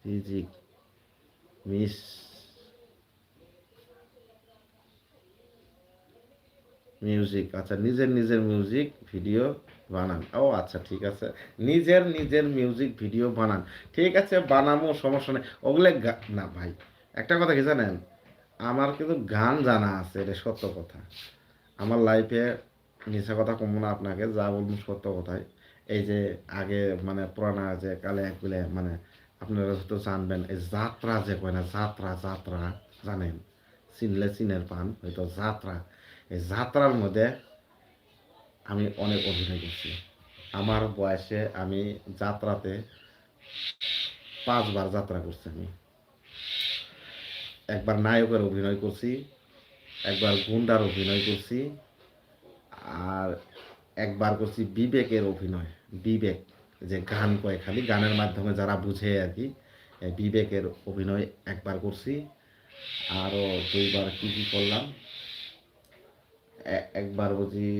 রিজিক miss music, আচ্ছা নিজের নিজের মিউজিক ভিডিও বানান। ও আচ্ছা ঠিক আছে, নিজের নিজের মিউজিক ভিডিও বানান। ঠিক আছে বানাবো, সমস্যা নেই। ওগুলো না ভাই, একটা কথা কি জানেন, আমার কিন্তু গান জানা আছে, এটা সত্য কথা। আমার লাইফে মিশা কথা কমবো না আপনাকে, যা বলবো সত্য কথাই। এই যে আগে মানে পুরানা যে কালে একগুলো মানে আপনারা হয়তো জানবেন, এই যাত্রা যে কয় না, যাত্রা যাত্রা জানেন, চিনলে চিনের পান হয়তো যাত্রা। এই যাত্রার মধ্যে আমি অনেক অভিনয় করছি। আমার বয়সে আমি যাত্রাতে 5বার যাত্রা করছি আমি। একবার নায়কের অভিনয় করছি, একবার গুন্ডার অভিনয় করছি, আর একবার করছি বিবেকের অভিনয়। বিবেক, যে গান কয় খালি গানের মাধ্যমে যারা বুঝে আর কি, এই বিবেকের অভিনয় একবার করছি। আরও 2বার কি কি করলাম, একবার বুঝি